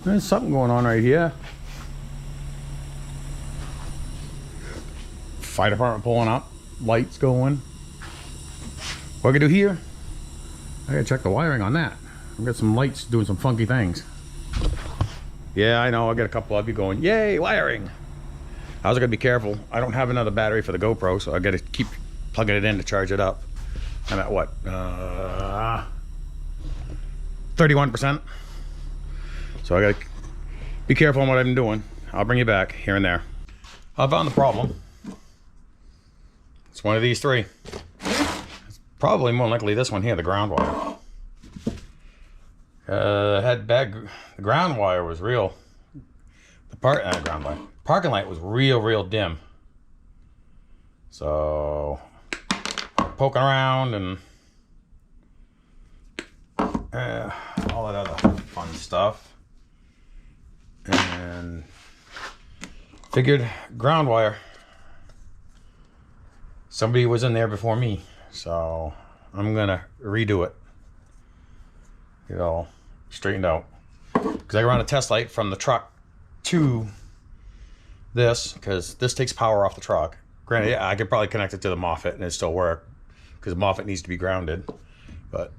There's something going on right here. Fire department pulling up, lights going. What I gotta do here? I gotta check the wiring on that. I've got some lights doing some funky things. Yeah, I know. I got a couple of you going, yay, wiring. I was gonna be careful. I don't have another battery for the GoPro, so I gotta keep plugging it in to charge it up. I'm at what? 31%. So I gotta be careful on what I'm doing. I'll bring you back here and there. I found the problem. It's one of these three. It's probably more likely this one here, the ground wire. Had bad. The ground wire was real. The ground wire. Parking light was real dim. So poking around and all that other fun stuff, and figured ground wire. Somebody was in there before me, so I'm gonna redo it. Get it all straightened out. Because I run a test light from the truck to this, because this takes power off the truck. Granted, yeah, I could probably connect it to the Moffett and it'd still work, because the Moffett needs to be grounded. But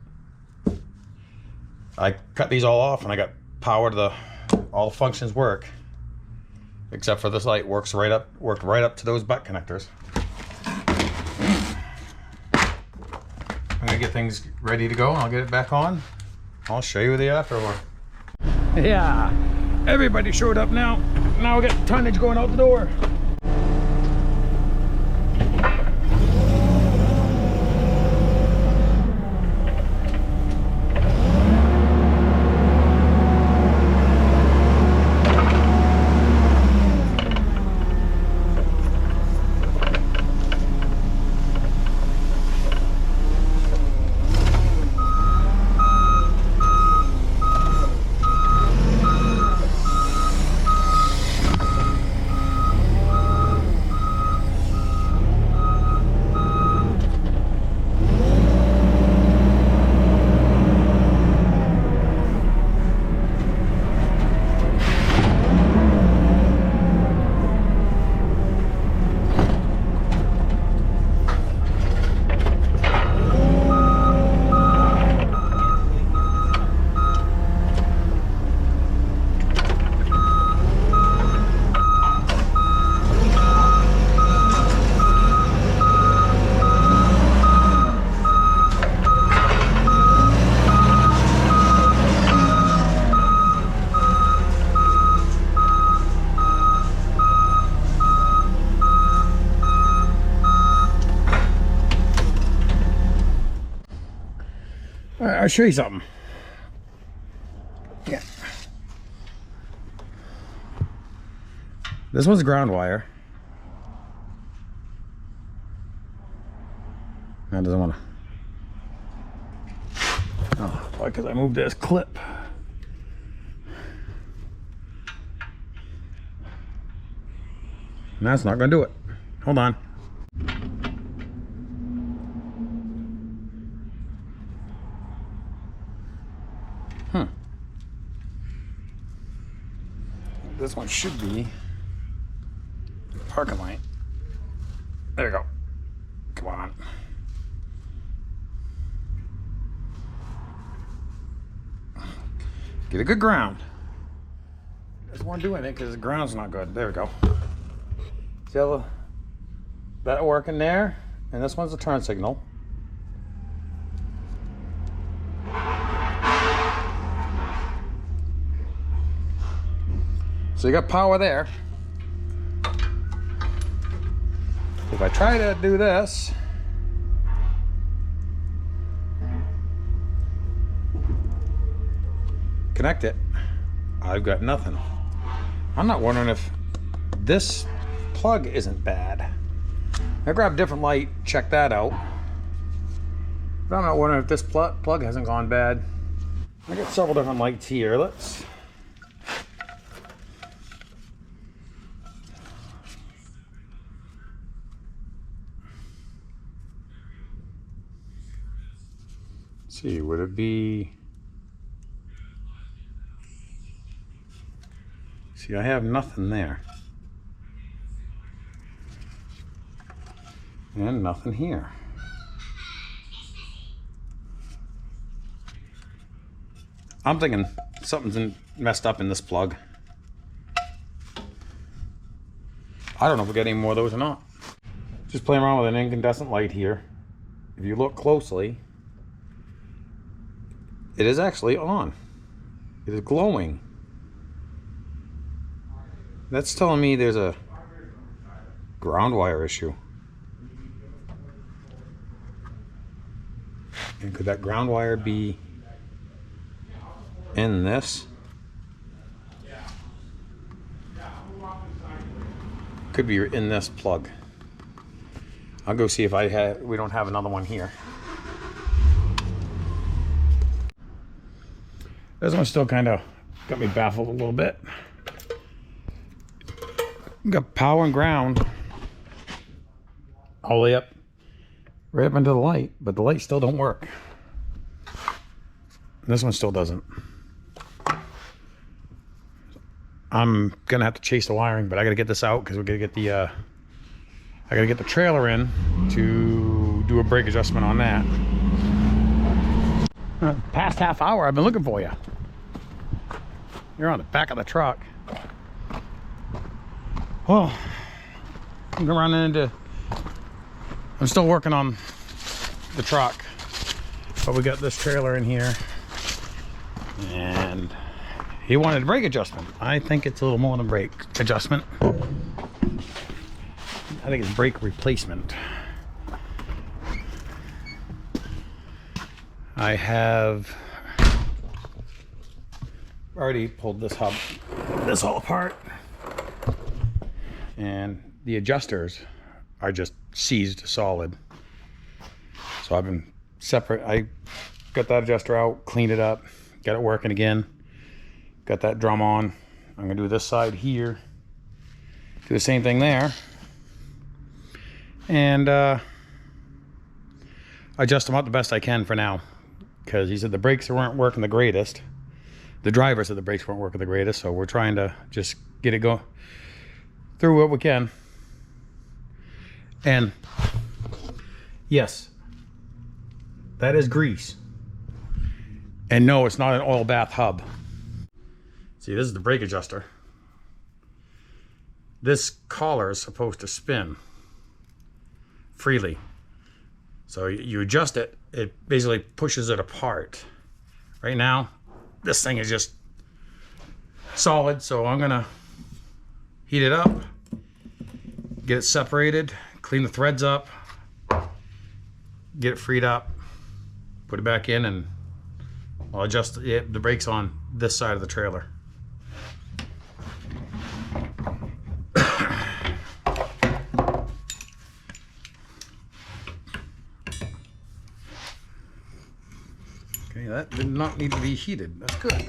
I cut these all off and I got power to all the functions work, except for this light worked right up to those butt connectors. I'm gonna get things ready to go and I'll get it back on. I'll show you the afterward. Yeah, everybody showed up now. Now we got tonnage going out the door. I'll show you something. Yeah. This one's ground wire. That doesn't want to. Oh, why? Because I moved this clip. And that's not going to do it. Hold on. This one should be parking light. There you go. Come on. Get a good ground. Doesn't want to do anything because the ground's not good. There we go. See how that working there? And this one's a turn signal. So you got power there. If I try to do this, connect it, I've got nothing. I'm not wondering if this plug isn't bad. I grabbed a different light, check that out. But I'm not wondering if this plug hasn't gone bad. I got several different lights here. Let's see, would it be See, I have nothing there. And nothing here. I'm thinking something's messed up in this plug. I don't know if we got any more of those or not. Just playing around with an incandescent light here. If you look closely, it is actually on. It is glowing. That's telling me there's a ground wire issue. And could that ground wire be in this? Could be in this plug. I'll go see if we don't have another one here. This one still kind of got me baffled a little bit. Got power and ground all the way up, right up into the light, but the light still don't work. This one still doesn't. I'm gonna have to chase the wiring, but I gotta get this out because we're gonna get the I gotta get the trailer in to do a brake adjustment on that. Past half hour I've been looking for you. You're on the back of the truck. Well, I'm running into, I'm still working on the truck, but we got this trailer in here and he wanted a brake adjustment. I think it's a little more than brake adjustment. I think it's brake replacement. I have already pulled this hub, this all apart, and the adjusters are just seized solid. So I've been separate. I got that adjuster out, cleaned it up, got it working again. Got that drum on. I'm gonna do this side here. Do the same thing there. And adjust them up the best I can for now. Because he said the brakes weren't working the greatest. The driver said the brakes weren't working the greatest, so we're trying to just get it going through what we can. And yes, that is grease. And no, it's not an oil bath hub. See, this is the brake adjuster. This collar is supposed to spin freely. So you adjust it, it basically pushes it apart. Right now, this thing is just solid, so I'm gonna heat it up, get it separated, clean the threads up, get it freed up, put it back in, and I'll adjust the brakes on this side of the trailer. Okay, that did not need to be heated. That's good.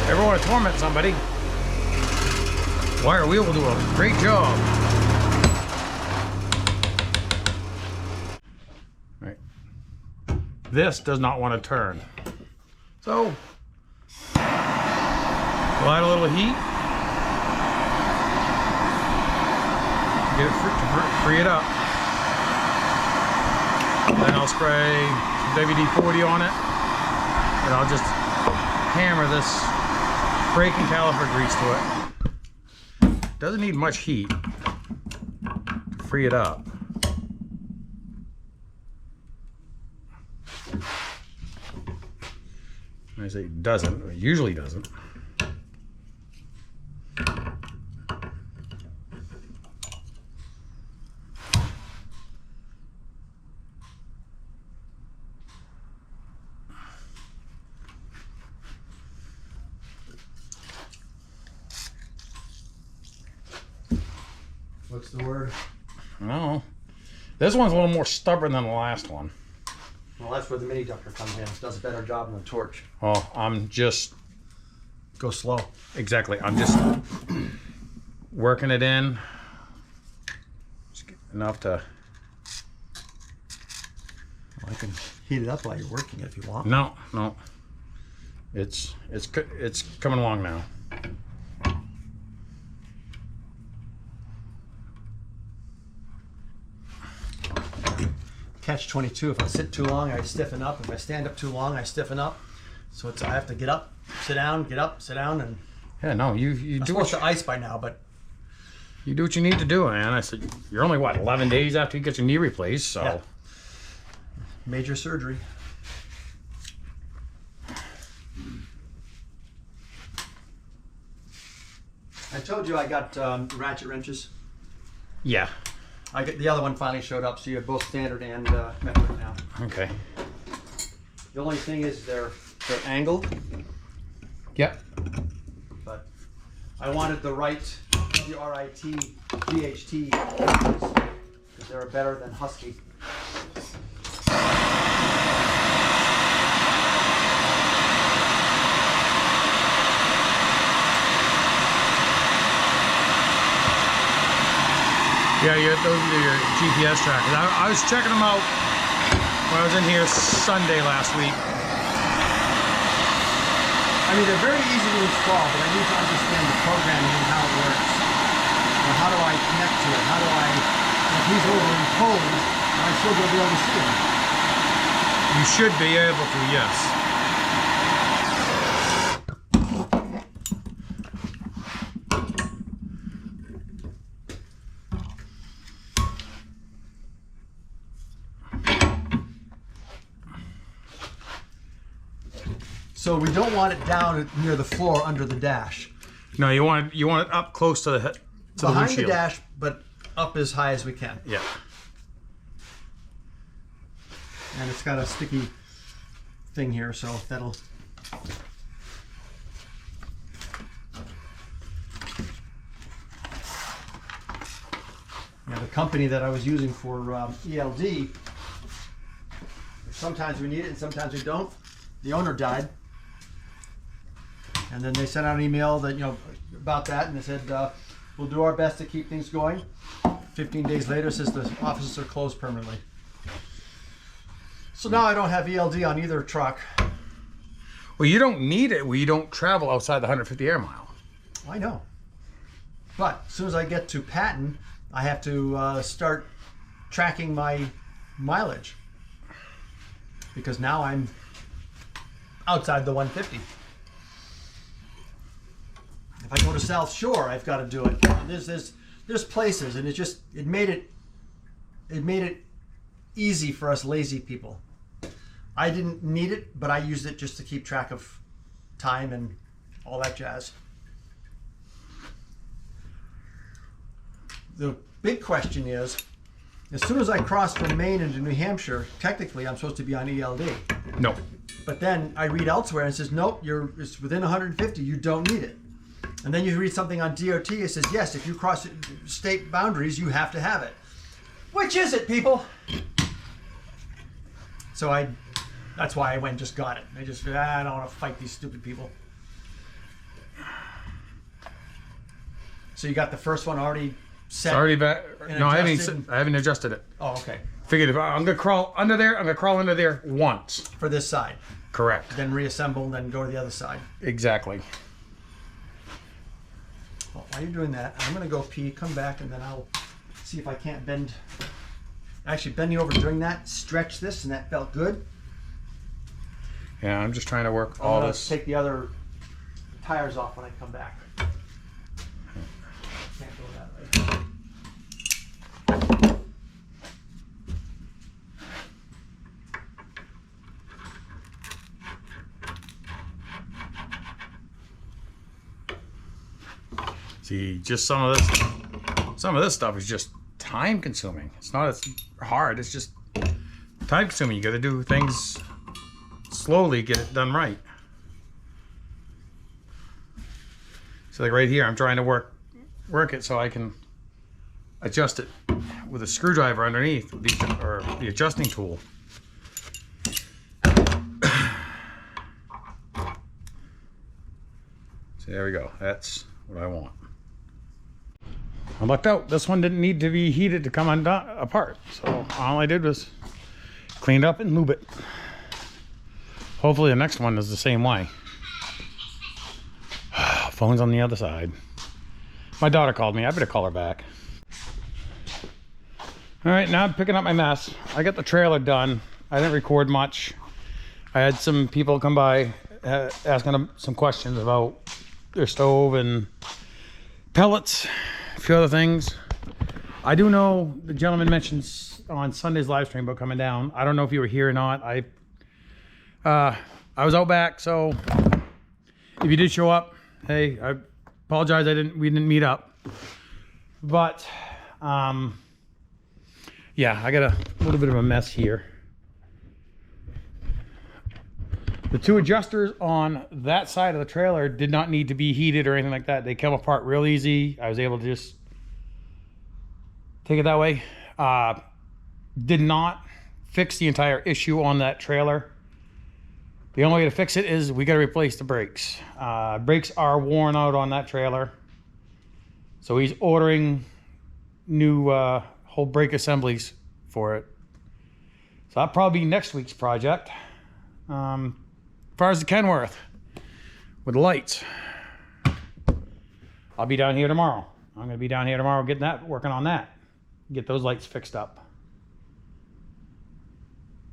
Ever want to torment somebody? Wire wheel will do a great job. Right. This does not want to turn. So, we'll add a little heat. Get it free it up. Then I'll spray some WD-40 on it. And I'll just hammer this brake and caliper grease to it. Doesn't need much heat to free it up. I say it doesn't, it usually doesn't. What's the word? No. This one's a little more stubborn than the last one. Well, that's where the mini ductor comes in. It does a better job than the torch. Oh, I'm just... Go slow. Exactly. I'm just working it in. Just enough to... Well, I can heat it up while you're working it if you want. No, no. It's coming along now. Catch-22. If I sit too long, I stiffen up. If I stand up too long, I stiffen up. So I have to get up, sit down, get up, sit down, and Yeah, no, you I'm do supposed to ice by now, but you do what you need to do, man. I said you're only what 11 days after you get your knee replaced, so yeah. Major surgery. I told you I got ratchet wrenches. yeah. The other one finally showed up, so you have both standard and metric now. Okay. The only thing is they're angled, Yep. but I wanted the right WRIT GHT because they're better than Husky. Yeah, those are your GPS trackers. I was checking them out when I was in here Sunday last week. I mean, they're very easy to install, but I need to understand the programming and how it works. Or how do I connect to it? How do I, if he's over in Poland, I still going to be able to see him? You should be able to, yes. So we don't want it down near the floor under the dash. No, you want it up close to the head, to Behind the the windshield. dash, but up as high as we can. Yeah. And it's got a sticky thing here, so that'll... Now the company that I was using for ELD, sometimes we need it and sometimes we don't. The owner died. And then they sent out an email that, about that, and they said, we'll do our best to keep things going. 15 days later, it says the offices are closed permanently. So now I don't have ELD on either truck. Well, you don't need it when you don't travel outside the 150 air mile. I know. But as soon as I get to Patton, I have to start tracking my mileage. Because now I'm outside the 150. If I go to South Shore, I've got to do it. And there's places, and it made it easy for us lazy people. I didn't need it, but I used it just to keep track of time and all that jazz. The big question is, as soon as I cross from Maine into New Hampshire, technically I'm supposed to be on ELD. No. But then I read elsewhere and it says, nope, it's within 150, you don't need it. And then you read something on DOT, it says, yes, if you cross state boundaries, you have to have it. Which is it, people? So that's why I went and just got it. I don't want to fight these stupid people. So you got the first one already set? It's already back. No, I adjusted? haven't adjusted it. Oh, okay. Figured if I'm gonna crawl under there, I'm gonna crawl under there once. For this side. Correct. Then reassemble and then go to the other side. Exactly. Well, while you're doing that, I'm going to go pee, come back, and then I'll see if I can't bend. Actually, bending over doing that, stretch this, and that felt good. Yeah, I'm just trying to work I'm all gonna this. take the other tires off when I come back. Can't go that way. See, just some of this stuff is just time consuming. It's not as hard, it's just time consuming. You gotta do things slowly, get it done right. So like right here, I'm trying to work it so I can adjust it with a screwdriver underneath, or the adjusting tool. So there we go. That's what I want. I lucked out. This one didn't need to be heated to come apart. So all I did was clean it up and lube it. Hopefully the next one is the same way. Phone's on the other side. My daughter called me. I better call her back. All right, now I'm picking up my mess. I got the trailer done. I didn't record much. I had some people come by asking them some questions about their stove and pellets, a few other things. I do know the gentleman mentioned on Sunday's live stream about coming down. I don't know if you were here or not. I was out back, so if you did show up, hey, I apologize. We didn't meet up, but yeah, I got a little bit of a mess here. The two adjusters on that side of the trailer did not need to be heated or anything like that. They come apart real easy. I was able to just take it that way. Did not fix the entire issue on that trailer. The only way to fix it is we got to replace the brakes. Brakes are worn out on that trailer. So he's ordering new whole brake assemblies for it. So that'll probably be next week's project. As far as the Kenworth with the lights, I'll be down here tomorrow. I'm going to be down here tomorrow working on that. Get those lights fixed up.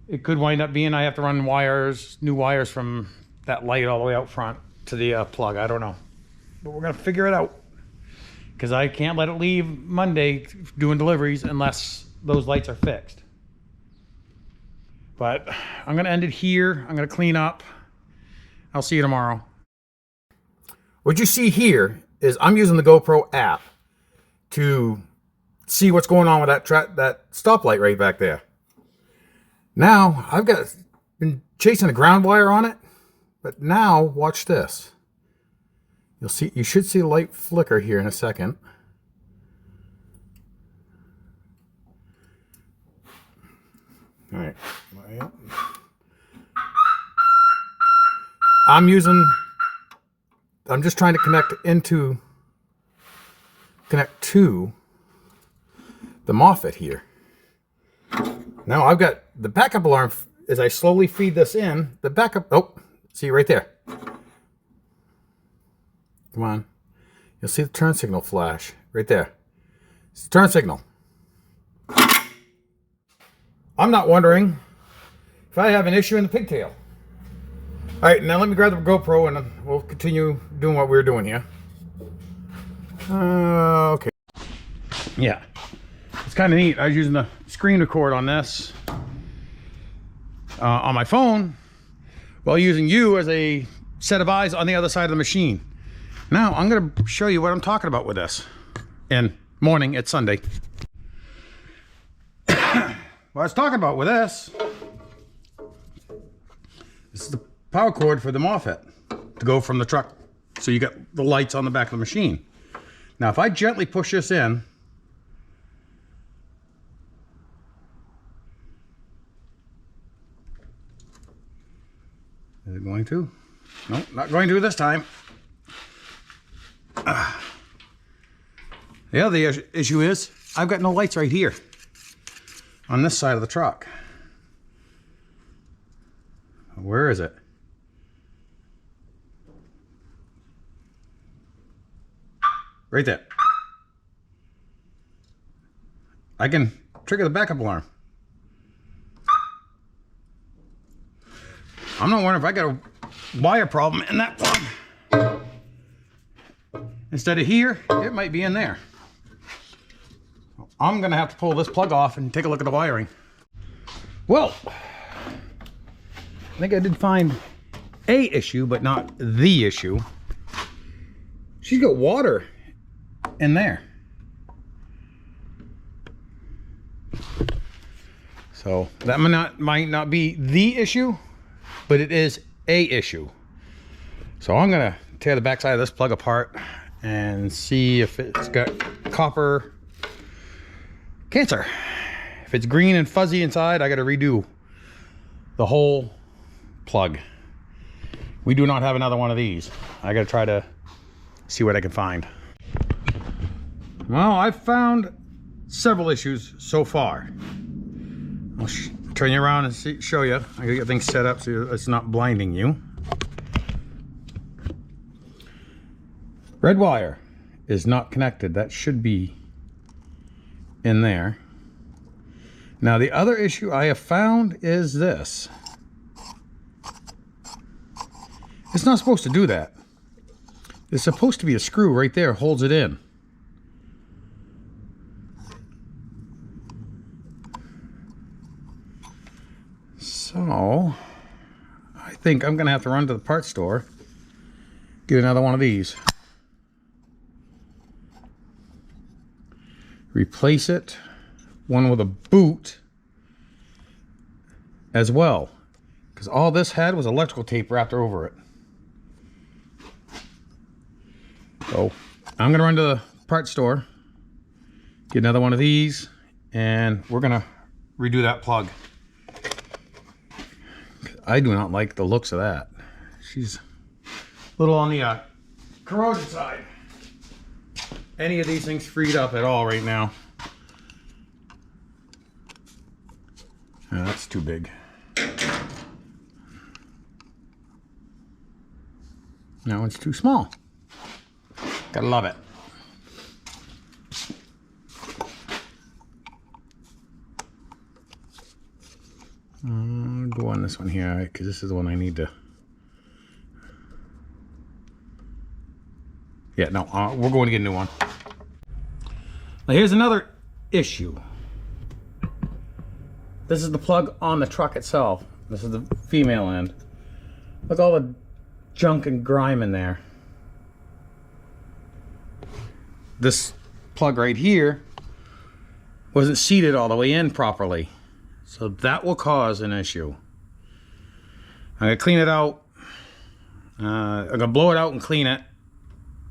It could wind up being I have to run new wires from that light all the way out front to the plug. I don't know. But we're going to figure it out. Because I can't let it leave Monday doing deliveries unless those lights are fixed. But I'm going to end it here. I'm going to clean up. I'll see you tomorrow. What you see here is I'm using the GoPro app to see what's going on with that stoplight right back there. Now, I've been chasing a ground wire on it, but now watch this. You should see a light flicker here in a second. All right. I'm just trying to connect to the Moffett here. Now I've got the backup alarm. As I slowly feed this in, the backup, oh, see right there. Come on. You'll see the turn signal flash right there. It's the turn signal. I'm not wondering if I have an issue in the pigtail. All right, now let me grab the GoPro and we'll continue doing what we're doing here. Okay. Yeah, it's kind of neat. I was using the screen record on this on my phone while using you as a set of eyes on the other side of the machine. Now I'm going to show you what I'm talking about with this. And morning, it's Sunday. What I was talking about with this is the power cord for the Moffett to go from the truck. So you got the lights on the back of the machine. Now if I gently push this in, is it going to? No, not going to this time. The other issue is I've got no lights right here on this side of the truck. Where is it? Right there. I can trigger the backup alarm. I'm not wondering if I got a wire problem in that plug. Instead of here, it might be in there. I'm gonna have to pull this plug off and take a look at the wiring. Well, I think I did find a issue, but not the issue. She's got water in there. So that might not be the issue, but it is a issue. So I'm gonna tear the backside of this plug apart and see if it's got copper cancer. If it's green and fuzzy inside, I got to redo the whole plug. We do not have another one of these. I got to try to see what I can find. Well, I've found several issues so far. I'll turn you around and show you. I gotta get things set up so it's not blinding you. Red wire is not connected. That should be in there. Now the other issue I have found is this. It's not supposed to do that. It's supposed to be a screw right there, holds it in. So I think I'm gonna have to run to the parts store, get another one of these. Replace it, one with a boot as well, because all this had was electrical tape wrapped over it. So I'm gonna run to the parts store, get another one of these, and we're gonna redo that plug. I do not like the looks of that. She's a little on the corrosion side. Any of these things freed up at all right now? Oh, that's too big. No, it's too small. Gotta love it. I'll go on this one here because this is the one I need to. Yeah, no, we're going to get a new one. Now here's another issue. This is the plug on the truck itself. This is the female end. Look at all the junk and grime in there. This plug right here wasn't seated all the way in properly. So that will cause an issue. I'm gonna clean it out. I'm gonna blow it out and clean it.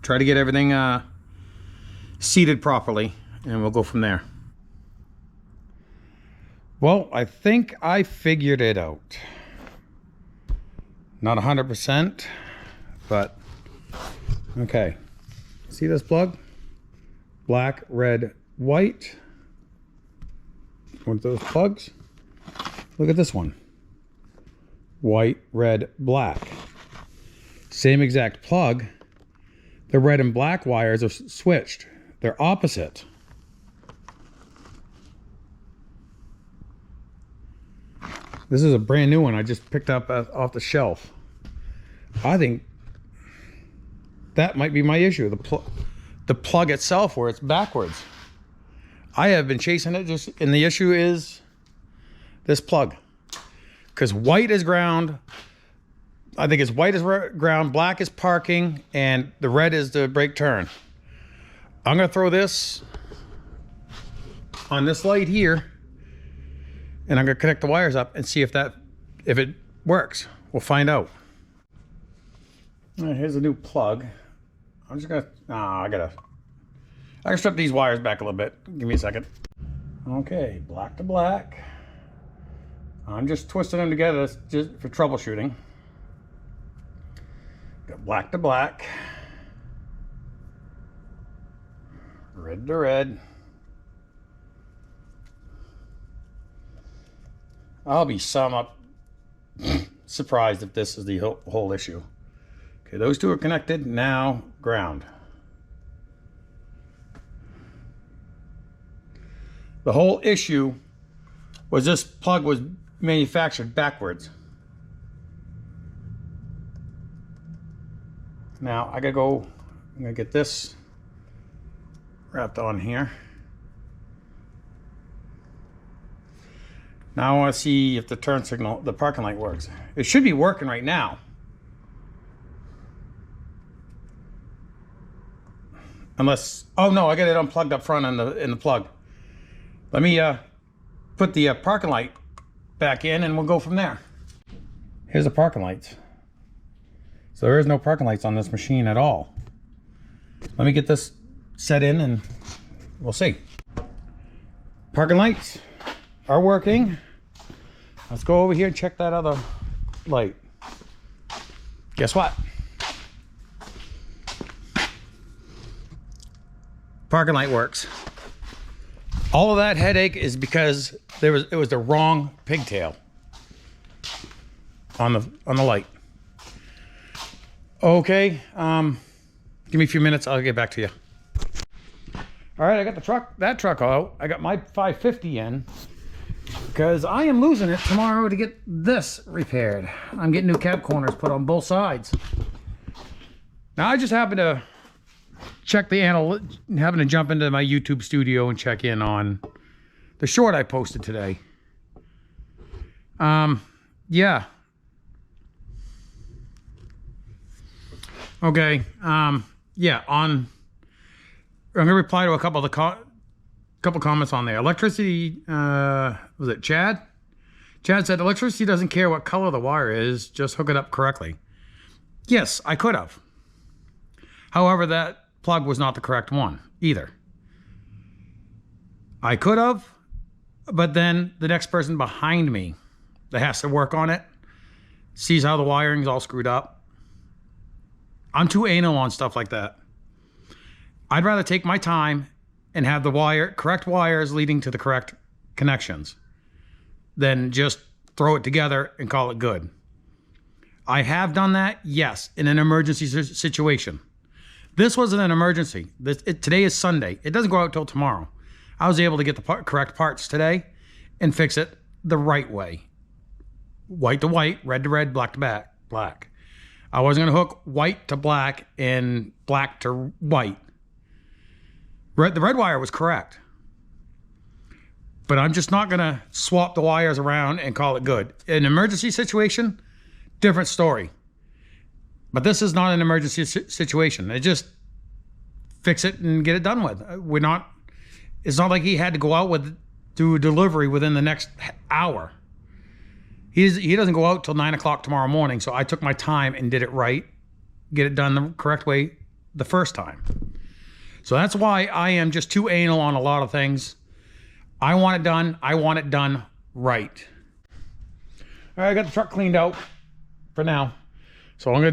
Try to get everything seated properly, and we'll go from there. Well, I think I figured it out. Not 100%, but okay. See this plug? Black, red, white. One of those plugs. Look at this one. White, red, black. Same exact plug. The red and black wires are switched. They're opposite. This is a brand new one I just picked up off the shelf. I think that might be my issue. The plug itself where it's backwards. I have been chasing it and the issue is this plug. Because white is ground. I think it's white is ground, black is parking, and the red is the brake turn. I'm gonna throw this on this light here, and I'm gonna connect the wires up and see if it works. We'll find out. All right, here's a new plug. I'm just gonna, I gotta strip these wires back a little bit. Give me a second. Okay, black to black. I'm just twisting them together just for troubleshooting. Got black to black. Red to red. I'll be surprised if this is the whole issue. Okay, those two are connected, now ground. The whole issue was this plug was manufactured backwards. Now I'm gonna get this wrapped on here. Now I want to see if the turn signal, the parking light works. It should be working right now. Unless, oh no, I got it unplugged up front in the plug. Let me put the parking light back in and we'll go from there. Here's the parking lights. So there is no parking lights on this machine at all. Let me get this set in and we'll see. Parking lights are working. Let's go over here and check that other light. Guess what? Parking light works. All of that headache is because it was the wrong pigtail on the light. Okay, give me a few minutes, I'll get back to you. All right, I got that truck out. I got my 550 in because I am losing it tomorrow to get this repaired. I'm getting new cab corners put on both sides. Now I just happened to check the having to jump into my YouTube studio and check in on the short I posted today. Yeah. Okay. Yeah. I'm gonna reply to a couple of the comments on there. Electricity. Was it Chad? Chad said electricity doesn't care what color the wire is, just hook it up correctly. Yes, I could have. However, that plug was not the correct one either. I could have, but then the next person behind me that has to work on it sees how the wiring's all screwed up. I'm too anal on stuff like that. I'd rather take my time and have the correct wires leading to the correct connections than just throw it together and call it good. I have done that, yes, in an emergency situation. This wasn't an emergency. Today is Sunday. It doesn't go out till tomorrow. I was able to get the correct parts today and fix it the right way. White to white, red to red, black to black. I wasn't going to hook white to black and black to white. The red wire was correct. But I'm just not going to swap the wires around and call it good. In an emergency situation, different story. But this is not an emergency situation. They just fix it and get it done with. It's not like he had to go out do a delivery within the next hour. He doesn't go out till 9 o'clock tomorrow morning. So I took my time and did it right. Get it done the correct way the first time. So that's why I am just too anal on a lot of things. I want it done. I want it done right. All right, I got the truck cleaned out for now. So I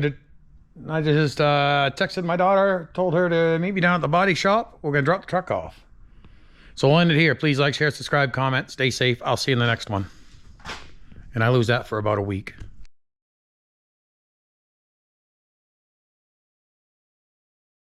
just texted my daughter, told her to meet me down at the body shop. We're going to drop the truck off. So we'll end it here. Please like, share, subscribe, comment. Stay safe. I'll see you in the next one. And I lose that for about a week.